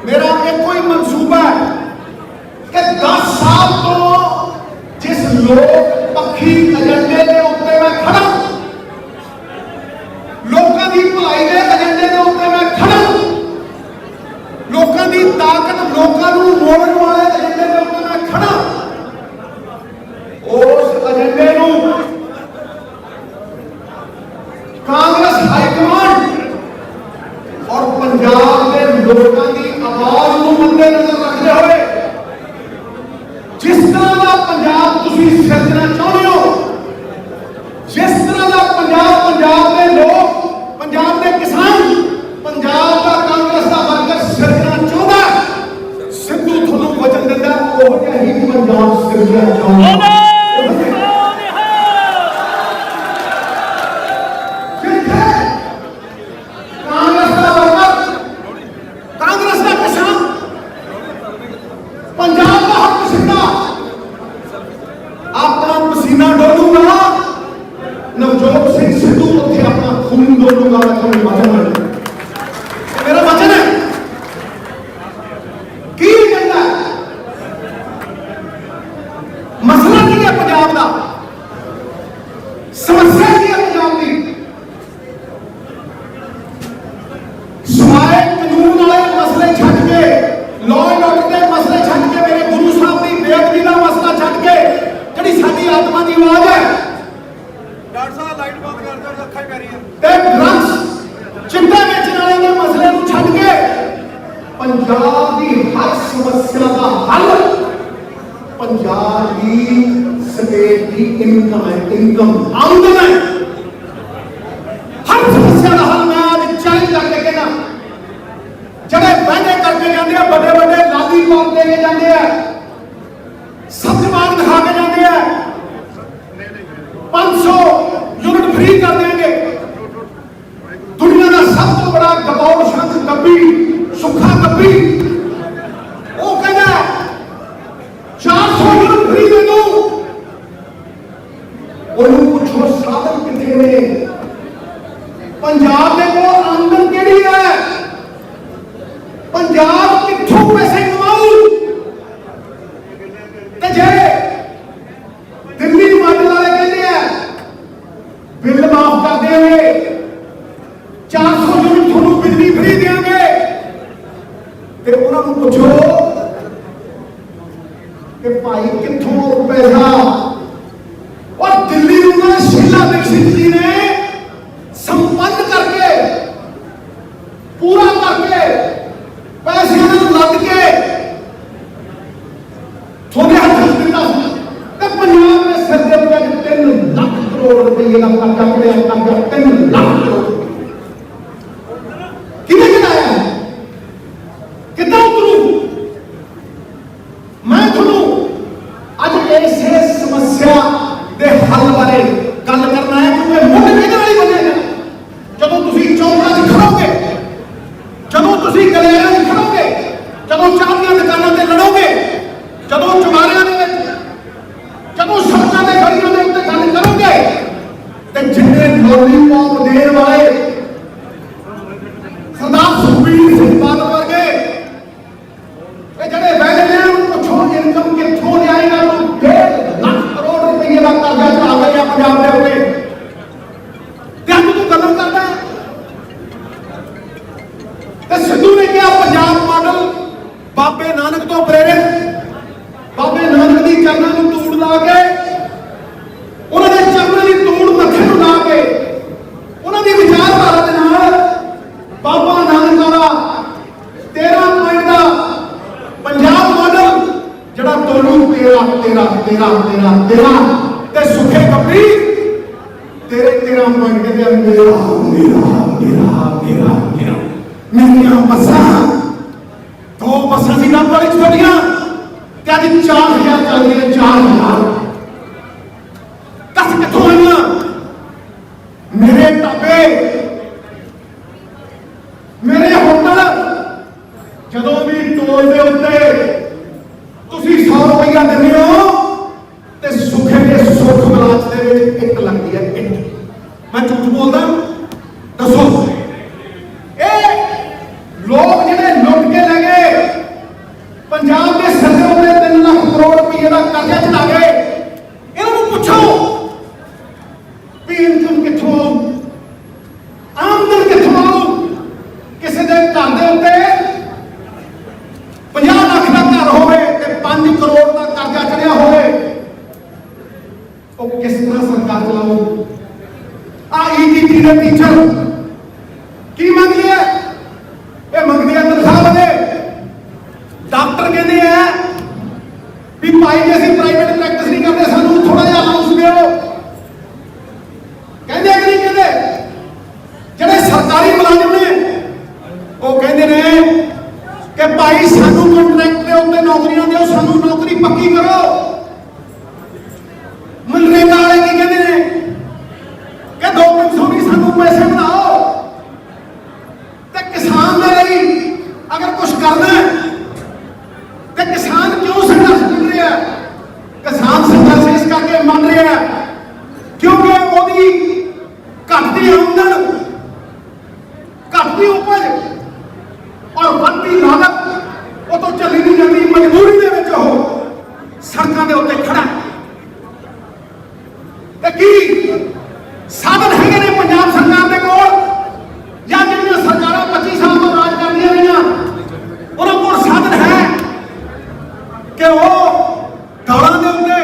मेरा एको ही मनसूबा है कि 10 साल तो जिस लोक पक्षी एजेंडे के उत्ते मैं खड़ा, लोगों की भलाई के एजेंडे के उत्ते मैं खड़ा, लोगों की ताकत लोगों को मोड़न वाले एजेंडे के उत्ते मैं खड़ा, उस एजेंडे को कांग्रेस हाईकमान और पंजाब के लोगों की आवाज को मद्देनजर रखते हुए जिस तरह का पंजाब तुसी सिरजना चाहते हो, जिस तरह का पंजाब के लोग, पंजाब के किसान, पंजाब का कांग्रेस का वर्कर सिरजना चाहता है, सिद्धू थानू वचन दिंदा ओह जिहा ही पंजाब सिरजना चाहता है। नवजोत सिंह सिद्धू उत्थे अपना खून डोलूंगा, मेरा वचन है। की एजेंडा मसला की है पंजाब का, समस्या की है पंजाब की, समाए कानून वाले मसले छड्ड के, लॉ एंड ऑर्डर के मसले छड्ड के, मेरे गुरु साहब की बेअदबी का मसला छड्ड के, जिहड़ी साडी आत्मा की आवाज है, डॉक्टर साहब लाइट बंद कर दो, अखां ही पै रही है, ते ड्रग्स चिट्टा बेचने वाले के मसले को छड्ड के पंजाब की हर समस्या का हल पंजाब की स्टेट की इनकम है, इनकम आमदन है, हर समस्या का हल मैं आज चैलेंज करके कहना, जड़े वादे करके जाते हैं, बड़े बड़े लादी पाप दे के जाते हैं, सब्ज बाग दिखा के जाते हैं, 500 यूनिट फ्री कर देंगे, दुनिया का सब तो बड़ा गबौर शंख कभी सुखा कभी वो कहना 400 यूनिट फ्री दे दो, पूछो साधन कितने ने, पंजाब में को आमदन केड़ी है, पंजाब कितों पैसे कमाऊ, जे दिल्ली मंड वाले कहते हैं बिल माफ कर देंगे, 400 यूनिट थोनू बिजली फ्री देंगे, ते उन्होंने पूछो कि भाई कितों पैसा, और दिल्ली उन्होंने शीला दीक्षित जी ने संपन्न करके पूरा करके पैसे लग के थोड़े हाथ दिता, पंजाब में सिर के ऊपर 3 लाख करोड़ रुपये का कर्जा पड़े, 3 लाख करोड़ कितने गिनाया है, कितना उतरू, मैं थोनू अज ऐसे समस्या के हल बारे गल करना है, क्योंकि मुझ कहने वाली बनेगा जदों तुसीं चौंकां च खड़ोगे, जदों तुसीं गलियारां च खड़ोगे, जदों चाह दी दुकानां ते लड़ोगे, जदों चुबारियां दे विच, जदों सड़कों के गलियों के उत्ते गल करोगे, तो जिन्ने लॉलीपॉप देने वाले सरदार सुखबीर सिंह बादल वर्गे जिहड़े बैठे ने, पूछो इनकम कित्थों लिआएगा, तू 1.5 लाख करोड़ रुपये का कर्जा चढ़ा लिया पंजाब के उत्ते, ते अज तू गल्लां करदा है। ते सिद्धू ने कहा पंजाब मॉडल बाबे नानक तो प्रेरित, बाबे नानक की चरणों में तूड़ ला के, उन्होंने चरणों की तूड़ मथे में ला के, उन्होंने विचारधारा के नाल बाबा नानक वाला 13 पॉइंट का पंजाब मॉडल जड़ा तोलू 13 ते सुखे कपी तेरे 13 पॉइंट के मेरा मेरा मेरा मेरा मेरा मेरिया बसा 2 बसा सी नंबर वाली छोड़ियां, आज 4000 चल रही है, 4000 दस कितों आईया, मेरे ढाबे मेरे होटल जदों भी टोल के उत्ते तुसीं 100 रुपया दिंदे हो, ते सुखे के सुख बलाच दे विच 1 लगदी है, 1 मैं झूठ बोलदा दसो, ए लोग जिहड़े लुट के ले गए ਦੇ ਟੀਚਰ ਕੀ ਮੰਗਦੇ ਆ? ਇਹ ਮੰਗਦੇ ਆ ਤਨਖਾਹ ਵਧੇ। ਡਾਕਟਰ ਕਹਿੰਦੇ ਆ ਵੀ ਭਾਈ ਜੇ ਅਸੀਂ ਪ੍ਰਾਈਵੇਟ ਪ੍ਰੈਕਟਿਸ ਨਹੀਂ ਕਰਦੇ ਸਾਨੂੰ ਥੋੜਾ ਜਿਹਾ ਅਲਾਊਂਸ ਦਿਓ। ਕਹਿੰਦੇ ਕਿ ਨਹੀਂ ਕਹਿੰਦੇ? ਜਿਹੜੇ ਸਰਕਾਰੀ ਮੁਲਾਜ਼ਮ ਨੇ ਉਹ ਕਹਿੰਦੇ ਨੇ ਕਿ ਭਾਈ ਸਾਨੂੰ ਕੰਟਰੈਕਟ ਦੇ ਉੱਤੇ ਨੌਕਰੀਆਂ ਦਿਓ, ਸਾਨੂੰ ਨੌਕਰੀ ਪੱਕੀ ਕਰੋ। ਮਨਰੇਗਾ ਵਾਲੇ ਕੀ ਕਹਿੰਦੇ ਨੇ ਕਿ 2-300 ਵੀ ਸਾਨੂੰ ਪੈਸੇ ਬਣਾਓ। ਤੇ ਕਿਸਾਨ ਦੇ ਲਈ ਅਗਰ ਕੁਝ ਕਰਨਾ ਹੈ ਤੇ ਕਿਸਾਨ ਕਿਉਂ ਸੰਘਰਸ਼ ਕਰ ਰਿਹਾ? ਕਿਸਾਨ ਸੰਘਰਸ਼ ਇਸ ਕਰਕੇ ਮੰਨ ਰਿਹਾ ਕਿਉਂਕਿ ਉਹਦੀ ਘਟਦੀ ਆਮਦਨ, ਘਟਦੀ ਉਪਜ ਔਰ ਵੱਧਦੀ ਲਾਗਤ ਉਹ ਤੋਂ ਚੱਲੀ ਨਹੀਂ ਜਾਂਦੀ। ਮਜਬੂਰੀ ਦੇ ਵਿੱਚ ਉਹ ਸੜਕਾਂ ਦੇ ਉੱਤੇ ਖੜਾ ਤੇ ਕੀ ਸਾਧਨ ਹੈਗੇ ਨੇ ਪੰਜਾਬ ਸਰਕਾਰ ਦੇ ਕੋਲ ਜਾਂ ਜਿਹੜੀਆਂ ਸਰਕਾਰਾਂ 25 ਸਾਲ ਤੋਂ ਰਾਜ ਕਰਦੀਆਂ ਰਹੀਆਂ ਉਹਨਾਂ ਕੋਲ ਸਾਧਨ ਹੈ ਕਿ ਉਹ ਦਾਲਾਂ ਦੇ ਉੱਤੇ,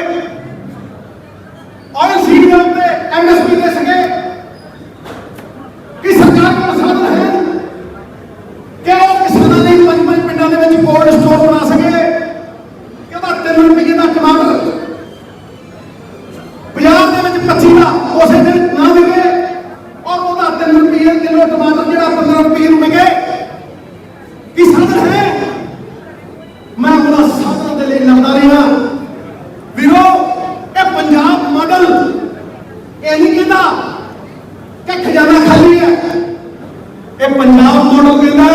ਆਇਲ ਸੀਡ ਦੇ ਉੱਤੇ MSP ਦੇ ਸਕੇ? ਕਿ ਸਰਕਾਰ ਕੋਲ ਸਾਧਨ ਹੈ ਕਿ ਉਹ ਕਿਸਾਨਾਂ ਦੇ 5 ਪਿੰਡਾਂ ਦੇ ਵਿੱਚ ਕੋਲਡ ਸਟੋਰ ਬਣਾ ਸਕੇ ਕਿ ਉਹਦਾ 3 ਰੁਪਏ ਦਾ ਟਮਾਟਰ ਬਾਜ਼ਾਰ ਦੇ ਵਿੱਚ 25 ਦਾ ਉਸੇ ਦਿਨ ਨਾ ਵਿਕੇ ਔਰ ਉਹਦਾ 3 ਰੁਪਏ ਕਿਲੋ ਟਮਾਟਰ ਜਿਹੜਾ 15 ਰੁਪਏ ਨੂੰ ਵਿਕੇ? ਕੀ ਸਾਧਨ ਹੈ? ਮੈਂ ਉਹਨਾਂ ਸਾਧਨਾਂ ਦੇ ਲਈ ਲੜਦਾ ਰਿਹਾ ਵੀਰੋ। ਇਹ ਪੰਜਾਬ ਮਾਡਲ ਇਹ ਨਹੀਂ ਕਹਿੰਦਾ ਕਿ ਖਜ਼ਾਨਾ ਖਾਲੀ ਹੈ। ਇਹ ਪੰਜਾਬ ਮਾਡਲ ਕਹਿੰਦਾ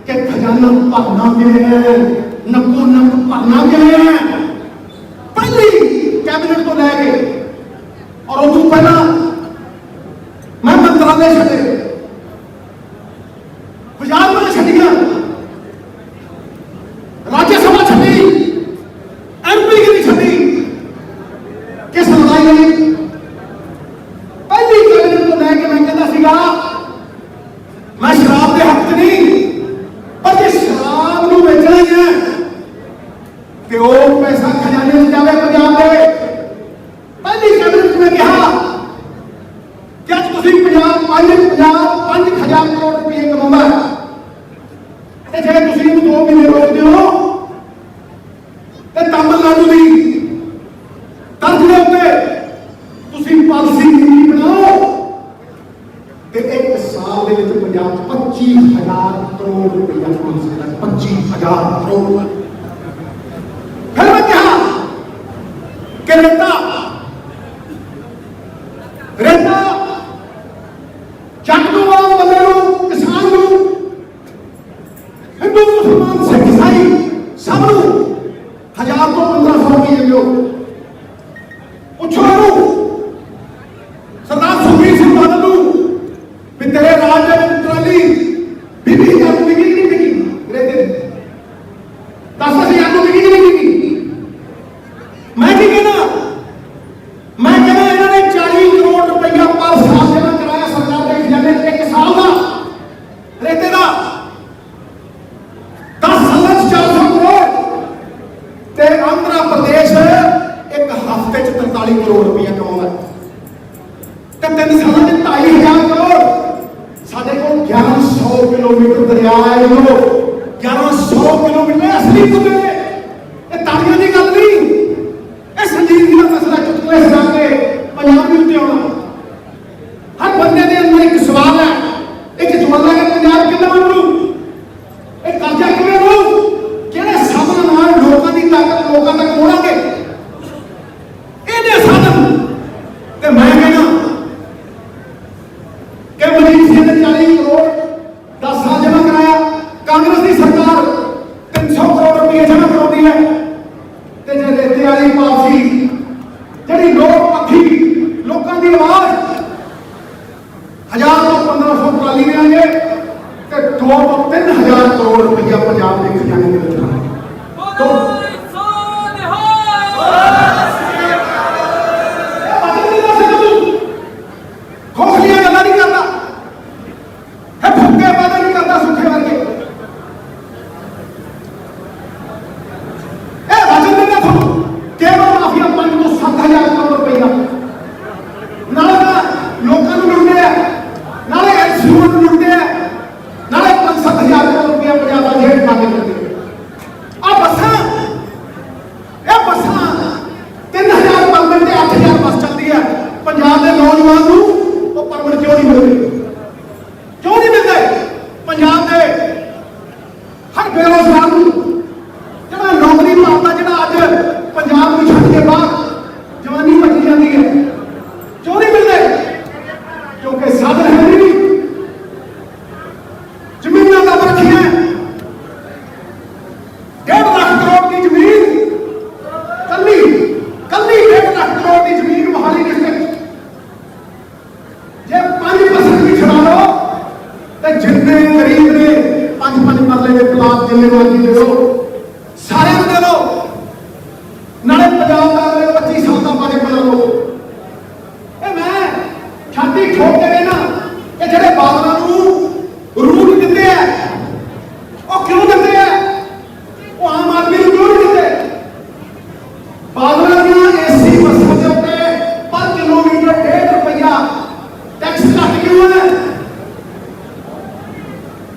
ਕਿ ਖਜ਼ਾਨਾ ਭਰਨਾ ਕਿਵੇਂ ਹੈ, ਨੱਕੋ ਨੱਕ ਭਰਨਾ ਕਿਵੇਂ ਹੈ। ਪਹਿਲੀ ਕੈਬਨਿਟ ਤੋਂ ਲੈ ਕੇ ਔਰ ਉਦੋਂ ਪਹਿਲਾਂ ਮੈਂ ਮੰਤਰਾਲੇ ਛੱਡੇ, ਬਾਜ਼ਾਰ ਛੱਡੀਆਂ, ਰਾਜ ਸਭਾ ਛੱਡੀ, MP ਗਿਰੀ ਛੱਡੀ। ਕਿਸ ਲੜਾਈ ਲਈ? ਪਹਿਲੀ ਕੈਬਨਿਟ ਤੋਂ ਲੈ ਕੇ ਮੈਂ ਕਹਿੰਦਾ ਸੀਗਾ ਮੈਂ ਸ਼ਰਾਬ ਦੇ ਹੱਕ 'ਚ ਨਹੀਂ, ਪਰ ਜੇ ਸ਼ਰਾਬ ਨੂੰ ਵੇਚਣਾ ਹੀ ਹੈ ਤੇ ਉਹ ਪੈਸਾ ਖਜ਼ਾਨੇ 'ਚ ਜਾਵੇ ਪੰਜਾਬ ਦੇ। ਪਹਿਲੀ ਕੈਬਨਿਟ ਨੇ ਕਿਹਾ ਕਿ ਅੱਜ ਤੁਸੀਂ ਪੰਜਾਬ 5,000 ਕਰੋੜ ਰੁਪਏ ਕਮਾਉਂਦਾ ਤੇ ਜੇ ਤੁਸੀਂ ਇਹਨੂੰ 2 ਮਹੀਨੇ ਰੋਕਦੇ ਹੋ ਤੇ ਤਾਮਿਲਨਾਡੂ ਦੀ ਤਰਜ਼ ਦੇ ਉੱਤੇ ਤੁਸੀਂ ਪਾਲਿਸੀ ਨੀਤੀ ਬਣਾਓ ਤੇ 1 ਸਾਲ ਦੇ ਵਿੱਚ ਪੰਜਾਬ 25,000 ਕਰੋੜ ਰੁਪਏ ਕਮਾ ਸਕਦਾ। 25,000 ਕਰੋੜ। ਫਿਰ ਮੈਂ ਕਿਹਾ ਕਿ ਰੇਤਾ ਜੱਟ ਨੂੰ, ਆਮ ਬੰਦੇ ਨੂੰ, ਕਿਸਾਨ ਨੂੰ, ਹਿੰਦੂ ਮੁਸਲਮਾਨ ਸਿੱਖ ਈਸਾਈ ਸਭ ਨੂੰ 1000 ਤੋਂ 1500 ਰੁਪਏ ਦਿਓ। ਪੁੱਛੋ ਇਹਨੂੰ ਸਰਦਾਰ ਸੁਖਬੀਰ ਸਿੰਘ ਬਾਦਲ ਨੂੰ ਵੀ ਤੇਰੇ ਰਾਜ ਦੇ ਵਿੱਚ ਟਰਾਲੀ 20,000 ਨੂੰ ਵਿਕੀ ਕਿ ਨਹੀਂ ਵਿਕੀ? ਰੇਤੇ 10,000 ਨੂੰ ਵਿਕੀ ਕਿ ਨਹੀਂ ਵਿਕੀ? ਮੈਂ ਕੀ ਕਹਿੰਦਾ? ਮੈਂ ਕਹਿੰਦਾ ਇਹਨਾਂ ਨੇ 40 ਕਰੋੜ ਰੁਪਇਆ ਪਰ ਸਾਲ ਜਮ੍ਹਾਂ ਕਰਾਇਆ ਸਰਕਾਰ ਦੇ ਖਜ਼ਾਨੇ 'ਚ 1 ਸਾਲ ਦਾ ਰੇਤੇ ਦਾ। 10 ਸਾਲਾਂ 'ਚ 400 ਕਰੋੜ ਤੇ ਆਂਧਰਾ ਪ੍ਰਦੇਸ਼ 1 ਹਫ਼ਤੇ 'ਚ 43 ਕਰੋੜ ਰੁਪਇਆ ਕਮਾਉਂਦਾ ਤੇ 3 ਸਾਲਾਂ 'ਚ 2,500 ਕਰੋੜ। ਸਾਡੇ ਕੋਲ 1100 ਕਿਲੋਮੀਟਰ ਦਰਿਆ ਹੈ। 1100 ਕਿਲੋਮੀਟਰ ਅਸਲੀ ਮੁੱਦੇ ਇਹ ਤਾੜੀਆਂ ਦੀ ਗੱਲ ਨਹੀਂ, ਇਹ ਸੰਜੀਦਗੀ ਦਾ ਮਸਲਾ। ਚੁਟਕਲੇ ਸੁਣਾ ਕੇ ਪੰਜਾਬ ਦੇ ਉੱਤੇ ਆਉਣਾ, ਹਰ ਬੰਦੇ ਦੇ ਅੰਦਰ ਇੱਕ ਸਵਾਲ ਹੈ, ਇੱਕ ਜਵਾਬ ਹੈ ਕਿ ਪੰਜਾਬ ਕਿੱਦਾਂ ਬਣੂ, ਇਹ ਕਰਜ਼ਾ ਕਿਵੇਂ ਬਣੂ, ਕਿਹੜੇ ਸਾਧਨ ਨਾਲ ਲੋਕਾਂ ਦੀ ਤਾਕਤ ਲੋਕਾਂ ਤੱਕ ਮੋੜਾਂਗੇ, ਇਹਦੇ ਸਾਧਨ। ਤੇ ਮੈਂ ਕਹਿੰਦਾ ਕਿ ਮਜੀਦ ਸਿੰਘ ਨੇ 40 ਕਰੋੜ 10 ਸਾਲ ਜਮ੍ਹਾਂ ਕਰਾਇਆ। ਕਾਂਗਰਸ ਦੀ ਸਰਕਾਰ 300 ਕਰੋੜ ਰੁਪਏ ਜਮ੍ਹਾਂ ਕਰਾਉਂਦੀ ਹੈ ਤੇ ਜੇ ਰੇਤੇ ਵਾਲੀ ਪਾਲਿਸੀ ਜਿਹੜੀ ਲੋਕ ਪੱਖੀ ਲੋਕਾਂ ਦੀ ਆਵਾਜ਼ 1000 ਤੋਂ 1500 ਟਰਾਲੀ ਦੇਣਗੇ ਤੇ 2 ਤੋਂ 3,000 ਕਰੋੜ ਰੁਪਇਆ ਪੰਜਾਬ ਦੇ ਖਜ਼ਾਨੇ ਦੇ ਵਿੱਚ ਆਉਣਗੇ। ਖੋਖਲੀਆਂ ਗੱਲਾਂ ਨਹੀਂ ਕਰਦਾ, ਇਹ ਫੁੱਕੇ ਵਾਅਦੇ ਨਹੀਂ ਕਰਦਾ ਸੁੱਖੇ ਵਰਗੇ। हर बेरोजगार जो नौकरी भावता जो अज पंजाब में छड़ के बाहर जवानी भजी जाती है, क्यों नहीं मिलते? क्योंकि साधन है नहीं, जमीन दब रखी है। 1.5 लाख करोड़ की जमीन, कली 1.5 लाख करोड़ की जमीन मोहाली डिस्ट्रिक्ट जे 5% भी छड़ा लो तो जिन्ने गरीब ने 5-5 मरले के प्लाट जिन्ने मर्जी दे दो, सारे दे दो, नाले पंजाब का 25 साल का बजट बना लो। मैं छाती ठोक के कहना कि जेडे बादलों रूट दिते हैं वो क्यों दिते हैं? वो आम आदमी को क्यों नहीं दिते? बादलों की एसी बसों के उत्ते पर किलोमीटर 1.5 रुपया टैक्स कट क्यों है?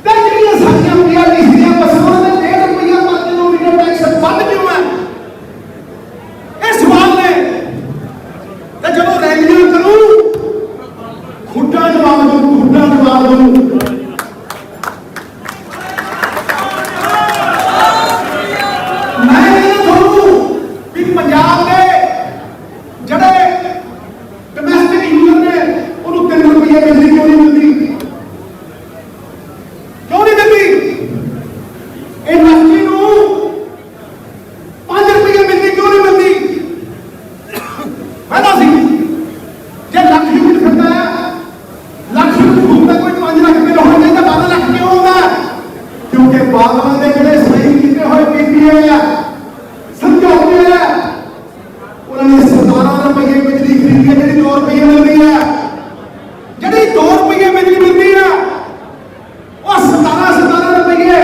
ਜਿਹੜੀਆਂ ਸਾਡੀਆਂ ਪੀਆਰਟੀਸੀ ਬੱਸਾਂ ਦੇ 1.5 ਰੁਪਇਆ ਪਰ ਕਿਲੋਮੀਟਰ ਟੈਕਸ ਵੱਧ ਕਿਉਂ ਹੈ? ਇਹ ਸਵਾਲ ਨੇ। ਤੇ ਜਦੋਂ ਰੈਲੀਆਂ ਕਰੂ ਖੁੱਡਾ ਜਵਾਬ ਦੂ, ਖੁੱਡਾ ਜਵਾਬ ਦੂ। ਮੈਂ ਕਹਿੰਦਾ ਤੁਹਾਨੂੰ ਵੀ ਪੰਜਾਬ ਦੇ ਜਿਹੜੇ ਡੋਮੈਸਟਿਕ ਯੂਜ਼ਰ ਨੇ ਉਹਨੂੰ 3 ਰੁਪਏ ਬਿਜਲੀ ਕਿਉਂ ਨਹੀਂ ਮਿਲਦੀ? क्यों नहीं मिलती? इंडस्ट्री को 5 रुपये मिलती क्यों नहीं मिलती? पहला सी जो लख यूनिट फिरता है, लख यूनिट घूमता कोई 5 लाख रुपये होना चाहिए, 12 लाख क्यों होगा? क्योंकि बादलों के जोड़े सही किए हुए पीपीए है, समझौते है, उन्होंने 17 रुपये बिजली खरीदी है, जी 2 रुपये मिलती है, जी 2 रुपये बिजली मिलती है, 17 रुपये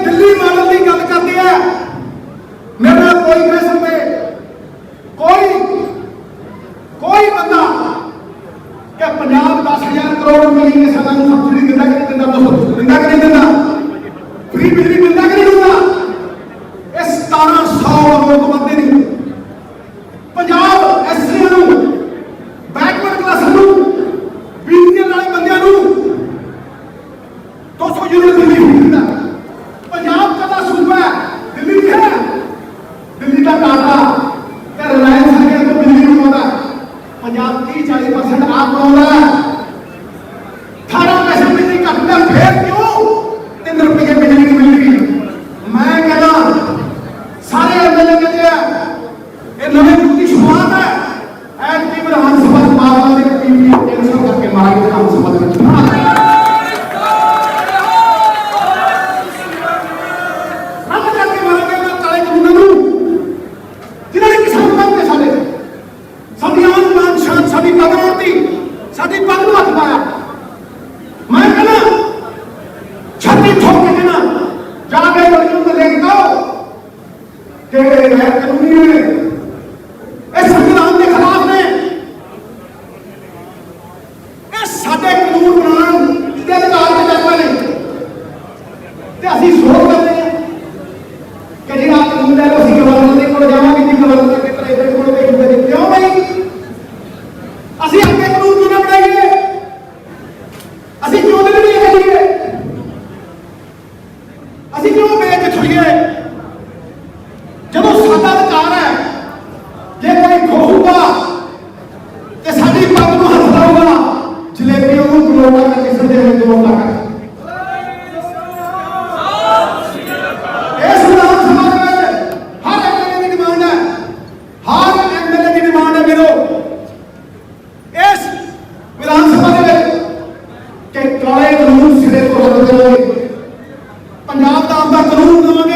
दिल्ली मॉडल की गल करती है। मेरे कोई कह सकते कोई बंदा कि पंजाब 10,000 करोड़ रुपये साल सबसिडी दिता कि नहीं दिता? दोस्तों दिता कि नहीं दिता? फ्री बिजली मिलता कि नहीं मिलता? ये 1700 लोग बनते नहीं। Punjab SC backward class BPL वाले बंद 200 यूनिट दिल्ली मिलता। पंजाब का सूबा है, दिल्ली में है, दिल्ली का टाटा क्या रिलायंस है तो दिल्ली में होता है। पंजाब 30-40% आप बोल रहा है, 18% बिजली कटता, फिर क्यों 3 रुपये बिजली की मिल रही? मैं कहना सारे एमएलए कहते हैं ये नवे युग की शुरुआत है। एंड की विधानसभा चुनाव में पीपीए कैंसिल करके मारेंगे विधानसभा में चुनाव। साडी पग नूं हथ पाया। मैं कहना छाती ठोक के कहना जाके बच्चों को लेके आओ कि गैर कानूनी ने इस संविधान के खिलाफ ने साडे कानून बनाने के अधिकार के जगह ने ते असीं सोच करते हैं कि जी आप कानून ले लो, असीं गवर्नर के कोल जावांगे कि गवर्नर के प्राइवेट कोल भेजूंगे। क्यों भाई ਅਸੀਂ ਅੱਗੇ ਕਾਨੂੰਨ ਕਿਉਂ ਨਾ ਬਣਾਈਏ? ਅਸੀਂ ਕਿਉਂ ਨਹੀਂ ਕਰੀਏ? ਅਸੀਂ ਕਿਉਂ ਵੇਚ ਛੁਈਏ? ਜਦੋਂ ਸਾਡਾ ਅਧਿਕਾਰ ਹੈ, ਜੇ ਕੋਈ ਖੋਹੂਗਾ ਤੇ ਸਾਡੀ ਪੱਗ ਨੂੰ ਹੱਥ ਲਾਊਗਾ, ਜਲੇਬੀ ਉਹਨੂੰ ਗਲੋਬਾ ਕਰਕੇ ਸੰਦੇ ਵਿੱਚ ਗਲੋਬਾ ਕਰ। ਇਸ ਵਿਧਾਨ ਸਭਾ ਦੇ ਵਿੱਚ ਹਰ ਐਮਐਲਏ ਦੀ ਡਿਮਾਂਡ ਹੈ, ਹਰ ਐਮਐਲਏ ਦੀ ਡਿਮਾਂਡ ਹੈ ਮੇਰੋ इस विधानसभा के काले कानून सिरे को रद्द करेंगे, पंजाब का आपका कानून देंगे।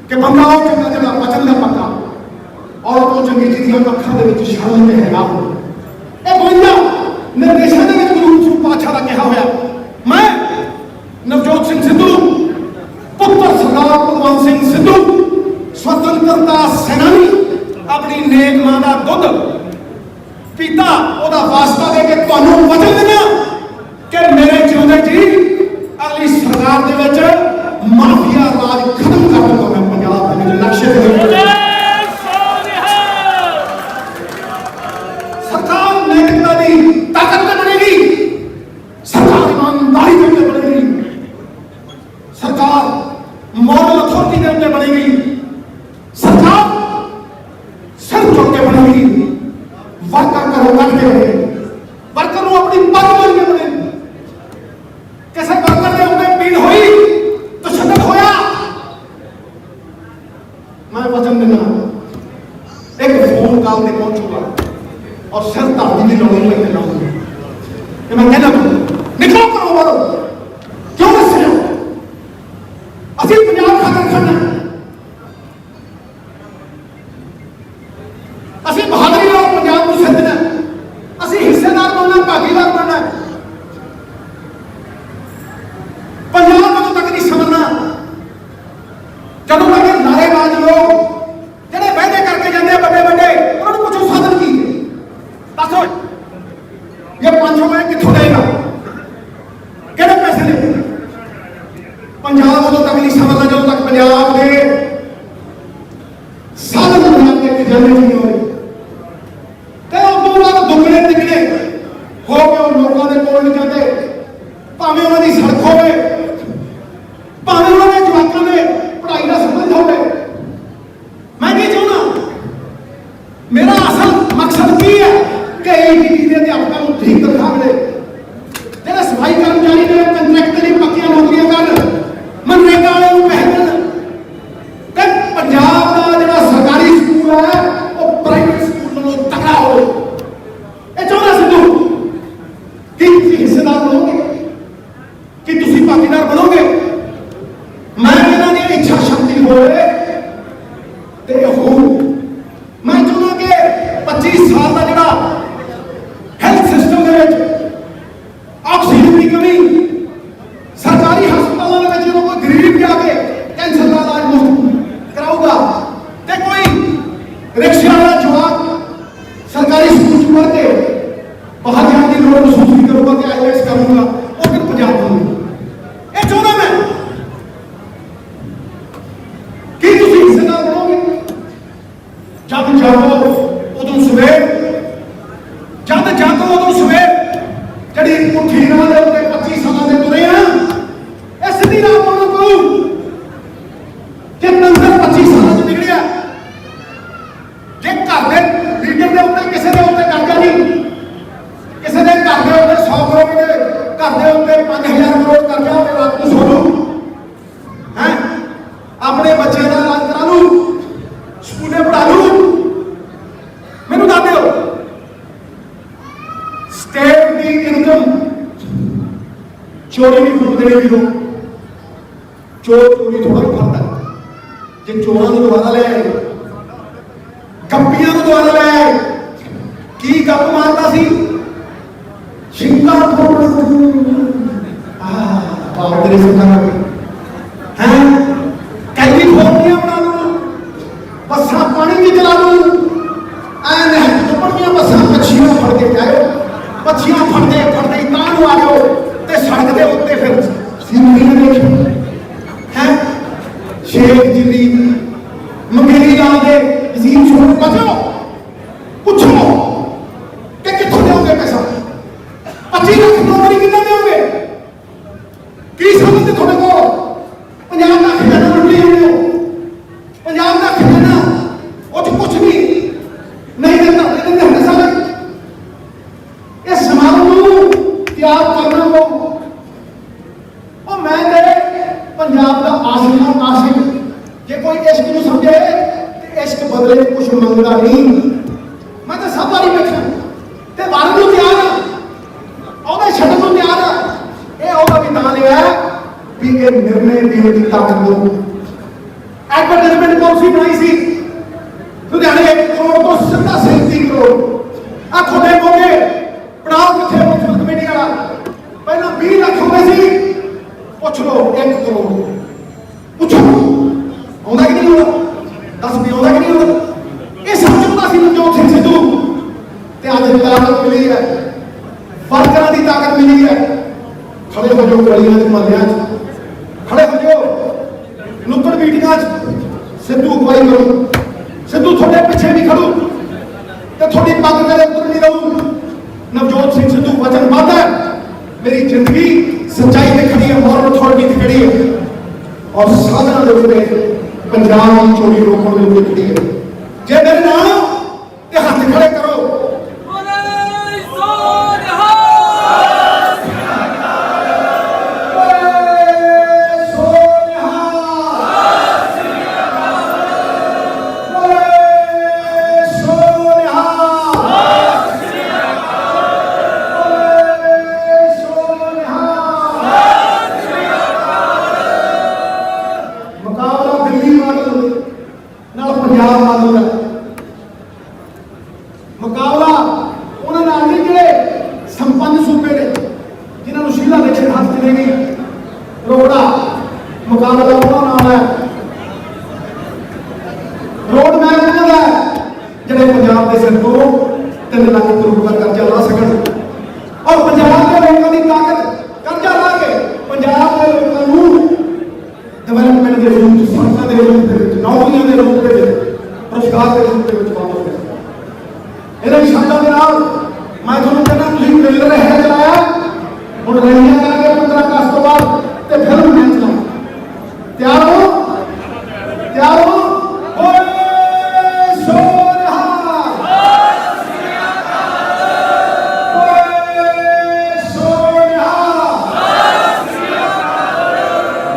कि बंदा वो चंगा जरा वचन का पक्का और तो चंगी जिंदगी अखा के शरण में हैगा हो। यह 52 निर्देशों के गुरु सूप पातशाह का कहा होया। मैं नवजोत सिंह सिद्धू पुत्र सरदार भगवंत सिंह सिद्धू स्वतंत्रता सेनानी अपनी नेक मां का दुध पीता ओदा वास्ता दे के तुहानू वचन देना कि मेरे जिउंदे जी अगली सरकार दे विच माफिया राज खत्म कर दूंगा मैं पंजाब के लक्ष्य सरकार नैतिकता की ताकत में बनेगी, सरकार ईमानदारी के ऊपर बनेगी, सरकार मॉरल अथॉरिटी के ऊपर बनेगी, सरकार सिर चुक के बनेगी, वर्कर करो कट के बने, वर्कर अपनी पग बन के बने। किसी वर्कर के ऊपर पीड़ हुई तो शतक होया। मैं वचन देना एक फोन कॉल से पहुंचूंगा और सिर धारती की लड़ाई लेके जाऊंगा कि मैं कहना निकलो करो मारो क्यों दस रहे हो असि पंजाब खातर खड़ना असि बहादुरी नाल पंजाब को सदना असि हिस्सेदार बनना भागीदार बनना पंजाब को तक नहीं समझना जदों तक नारेबाज लोग ਜਿਹੜੇ ਵਾਅਦੇ ਕਰਕੇ ਜਾਂਦੇ ਆ ਵੱਡੇ ਵੱਡੇ ਉਹਨਾਂ ਨੂੰ ਪੁੱਛੋ ਸਾਧਨ ਕੀ ਦੱਸੋ ਇਹ 500 ਰੁਪਏ ਕਿੱਥੋਂ ਦੇਗਾ ਕਿਹੜੇ ਪੈਸੇ ਨੇ ਪੰਜਾਬ ਉਦੋਂ ਤੱਕ ਨਹੀਂ ਸਮਝਦਾ ਜਦੋਂ ਤੱਕ ਪੰਜਾਬ ਦੇ ਸਾਧਨ ਪੰਜਾਬ ਦੇ ਖਜ਼ਾਨੇ ਨਹੀਂ ਹੋਏ ਤੇ ਉਦੋਂ ਬਾਅਦ ਦੁੱਗਣੇ ਤਿੱਗਣੇ ਹੋ ਕੇ ਉਹ ਲੋਕਾਂ ਦੇ ਕੋਲ ਨਹੀਂ ਜਾਂਦੇ ਭਾਵੇਂ ਉਹਨਾਂ ਦੀ ਸੜਕ ਹੋਵੇ ਭਾਵੇਂ ਉਹਨਾਂ ਦੇ ਜਵਾਕਾਂ ਦੇ ਪੜ੍ਹਾਈ ਦਾ ਸੰਬੰਧ ਹੋਵੇ। मैं नहीं चाहता मेरा असल मकसद की है कि ईटीटी के अध्यापकों को ठीक तनख्वाह मिले, जो सफाई कर्मचारी ने कंट्रैक्ट की पक्की नौकरियां कर मनरेगा वाले पैसे मिलन, पंजाब का जो सरकारी स्कूल है वो प्राइवेट स्कूल में तगड़ा हो। ये चाहता सिद्धू कि हिस्सेदार बनोगे कि भागीदार बनोगे। मैं कहना नहीं इच्छा शक्ति होवे मैं चाहूँगा कि 25 साल का जोड़ा हेल्थ सिस्टम ऑक्सीजन की कमी सरकारी हस्पतालों में जो कोई गरीब जाके कैंसर का इलाज मुफ्त कराऊगा तो कोई रिक्शा वाला जवाब सरकारी स्कूल च पढ़ के बाहर जाने की लोड़ महसूस नहीं करूँगा कि IAS करूँगा और फिर पंजाब बनूंगा। ये चाहता मैं कि तुम हिस्सेदार बनोगे जब जागो उदों सवेर जब जागो उदों सवेर जी पुठी राह के उत्ते 25 साल के तुरे हैं ये सीधी राह पाना पऊ कि नंबर 25 साल निकलिया जे घर के लीडर के उत्ते किसी के उत्ते कर्जा नहीं किसी के घर के उत्ते 100 करोड़ के घर के उत्ते 5000 करोड़ कर्जा हो रात को सो लू है अपने बच्चे का इलाज करा लू स्कूले पढ़ा लू मैनू दस दो स्टेट की इनकम चोरी नहीं खुद देने की दो चोर चोरी थोड़ा करता जो चोरों को दोबारा ले आए गप्पियां को दोबारा ले आए की गप मारता सी सिंगापुर तेरे सरकार है कैलिफोर्निया बना लू बसा पानी की चला लू बड़िया बसा मच्छियां फड़ के जाओ मच्छियां फड़ते फड़ते तानू आ जाओ ते सड़क के उत्ते फिर सीनरी है शेख जिली मकेरी ला के अजीम छोड़ बचो पूछो कि कितों दोगे पैसा 25 लाख नौकरी कितना दोगे की समझते थोड़े को पंजाब का खजाना लुटी जाते हो पंजाब का खजाना वो तो कुछ भी नहीं देता हर साल इस समारोह तैयार करना हो और मैं तेरे पंजाब का आशिक जे कोई इश्क को समझे तो इश्क बदले कुछ मंगता नहीं मैं तो सब बारी बैठा ते वार को तैयार और छड़न को तैयार ये भी ना लिया भी ये निर्णय देने की ताकत दो ਐਡਵਰਟਾਈਜ਼ਮੈਂਟ ਪਾਲਿਸੀ ਬਣਾਈ ਸੀ ਲੁਧਿਆਣੇ 1 ਕਰੋੜ ਤੋਂ ਸਿੱਧਾ 37 ਕਰੋੜ ਆ ਤੁਹਾਡੇ ਮੋਗੇ ਬਣਾਓ ਕਿੱਥੇ ਮੁਨਸਿਪਲ ਕਮੇਟੀ ਵਾਲਾ ਪਹਿਲਾਂ 20 ਲੱਖ ਹੁੰਦੇ ਸੀ ਪੁੱਛ ਲਓ 1 ਕਰੋੜ ਪੁੱਛੋ ਆਉਂਦਾ ਕਿ ਨਹੀਂ ਆਉਂਦਾ ਦੱਸ ਵੀ ਆਉਂਦਾ ਕਿ ਨਹੀਂ ਆਉਂਦਾ ਇਹ ਸਮਝਦਾ ਸੀ ਨਵਜੋਤ ਸਿੰਘ ਸਿੱਧੂ ਤੇ ਅੱਜ ਤਾਕਤ ਮਿਲੀ ਹੈ ਵਰਕਰਾਂ ਦੀ ਤਾਕਤ ਮਿਲੀ ਹੈ ਖੜੇ ਹੋ ਜਾਓ ਗਲੀਆਂ 'ਚ ਮਹੱਲਿਆਂ 'ਚ ਖੜੇ ਹੋ ਜਾਓ ਨੁੱਕੜ ਮੀਟਿੰਗਾਂ 'ਚ ਸਿੱਧੂ ਅਗਵਾਈ ਕਰੂ ਸਿੱਧੂ ਤੁਹਾਡੇ ਪਿੱਛੇ ਵੀ ਖੜੂ ਤੇ ਤੁਹਾਡੀ ਪੱਗ ਕਦੇ ਉੱਤਰ ਨਹੀਂ ਰਹੂ ਨਵਜੋਤ ਸਿੰਘ ਸਿੱਧੂ ਵਚਨਬੱਧ ਹੈ ਮੇਰੀ ਜ਼ਿੰਦਗੀ ਸੱਚਾਈ ਤੇ ਖੜੀ ਹੈ ਮੋਰਲ ਅਥਾਰਟੀ ਤੇ ਖੜੀ ਹੈ ਔਰ ਸਾਧਨਾਂ ਦੇ ਉੱਤੇ ਪੰਜਾਬ ਦੀ ਚੋਰੀ ਰੋਕਣ ਦੇ ਉੱਤੇ ਖੜੀ ਹੈ ਜੇ ਮੇਰੇ ਨਾਲ ਤੇ ਹੱਥ ਖੜੇ ਕਰੋ ਪੰਜਾਬ ਮਾਲੂਮ ਹੈ ਮੁਕਾਬਲਾ ਉਹਨਾਂ ਨਾਲ ਨਹੀਂ ਜਿਹੜੇ ਸੰਪੰਨ ਸੂਬੇ ਨੇ ਜਿਨ੍ਹਾਂ ਨੂੰ ਸ਼ੀਲਾ ਦੇ ਹੱਥ ਚਲੇ ਗਈ ਰੋੜਾ ਮੁਕਾਬਲਾ ਉਹਨਾਂ ਨਾਲ ਹੈ ਰੋਡ ਮੈਪ ਉਹਨਾਂ ਦਾ ਜਿਹੜੇ ਪੰਜਾਬ ਦੇ ਸਿਰ ਤੋਂ 3 ਲੱਖ ਕਰੋੜ ਦਾ ਕਰਜ਼ਾ ਲਾ ਸਕਣ ਔਰ ਪੰਜਾਬ ਦੇ ਲੋਕਾਂ ਦੀ ਤਾਕਤ ਕਰਜ਼ਾ ਲਾ ਕੇ ਪੰਜਾਬ ਦੇ ਲੋਕਾਂ ਨੂੰ ਡਿਵੈਲਪਮੈਂਟ ਦੇ ਰੂਪ ਵਿੱਚ ਸੜਕਾਂ ਦੇ ਰੂਪ ਦੇ ਵਿੱਚ ਨੌਕਰੀਆਂ ਦੇ ਰੂਪ ਦੇ ਵਿੱਚ ਰੁਜ਼ਗਾਰ ਦੇ ਰੂਪ ਦੇ ਵਿੱਚ ਵਾਪਸ ਕਰਨਾ ਇਹਦੇ ਸ਼ਬਦਾਂ ਦੇ ਨਾਲ ਮੈਂ ਤੁਹਾਨੂੰ ਕਹਿੰਦਾ ਤੁਸੀਂ ਮਿਲ ਰਹੇ ਚਲਾਇਆ ਹੁਣ ਰੈਲੀਆਂ ਕਰਾਂਗੇ 15 ਅਗਸਤ ਤੋਂ ਬਾਅਦ ਤੇ ਫਿਲਮ ਮੈਂ ਚਲਾਉਂ ਤਿਆਰ ਹੋ ਓਏ ਸੋਨਹਾ ਓਏ ਸੋਨਹਾ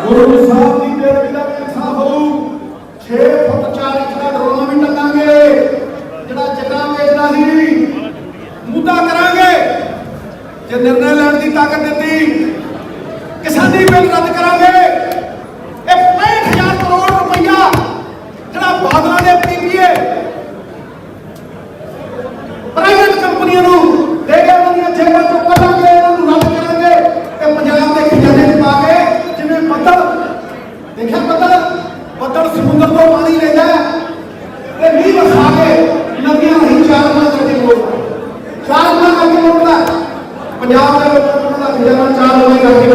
ਗੁਰੂ ਸਾਹਿਬ ਦੀ ਬੇਨਤੀ ਦਾ ਇਨਸਾਫ ਹੋਊ 6 ਫੁੱਟ 4 ਇੰਚ ਦਾ ਡਰੋਨ ਵੀ ਟੰਗਾਂਗੇ ਜਿਹੜਾ ਚਿੱਟਾ ਵੇਚਦਾ ਸੀ ਮੁੱਦਾ ਕਰਾਂਗੇ ਜੇ ਨਿਰਣੈ ਲੈਣ ਦੀ ਤਾਕਤ ਦਿੱਤੀ ਕਿਸਾਨੀ ਬਿੱਲ ਰੱਦ ਕਰਾਂਗੇ ਇਹ 65,000 ਕਰੋੜ ਰੁਪਈਆ ਜਿਹੜਾ ਬਾਦਲਾਂ ਦੇ ਪੀਪੀਏ ਪ੍ਰਾਈਵੇਟ ਕੰਪਨੀਆਂ ਨੂੰ ਦੇ ਕੇ ਉਹਨਾਂ ਦੀਆਂ ਜੇਬਾਂ ਚੋਂ ਕੱਢਾਂਗੇ ਇਹਨਾਂ ਨੂੰ ਰੱਦ ਕਰਾਂਗੇ ਤੇ ਪੰਜਾਬ ਦੇ ਖਜ਼ਾਨੇ 'ਚ ਪਾ ਕੇ ਜਿਵੇਂ ਬੱਦਲ ਦੇਖਿਆ ਬੱਦਲ ਸਮੁੰਦਰ ਤੋਂ ਪਾਣੀ ਲੈਂਦਾ ਤੇ ਮੀਂਹ ਵਸਾ ਕੇ ਨਦੀਆਂ ਨਹੀਂ ਚਾਰ ਗੁਣਾ ਕਰਕੇ ਮੋੜਦਾ ਪੰਜਾਬ ਦੇ ਲੋਕਾਂ ਦਾ ਖਜ਼ਾਨਾ 4 ਗੁਣਾ ਕਰਕੇ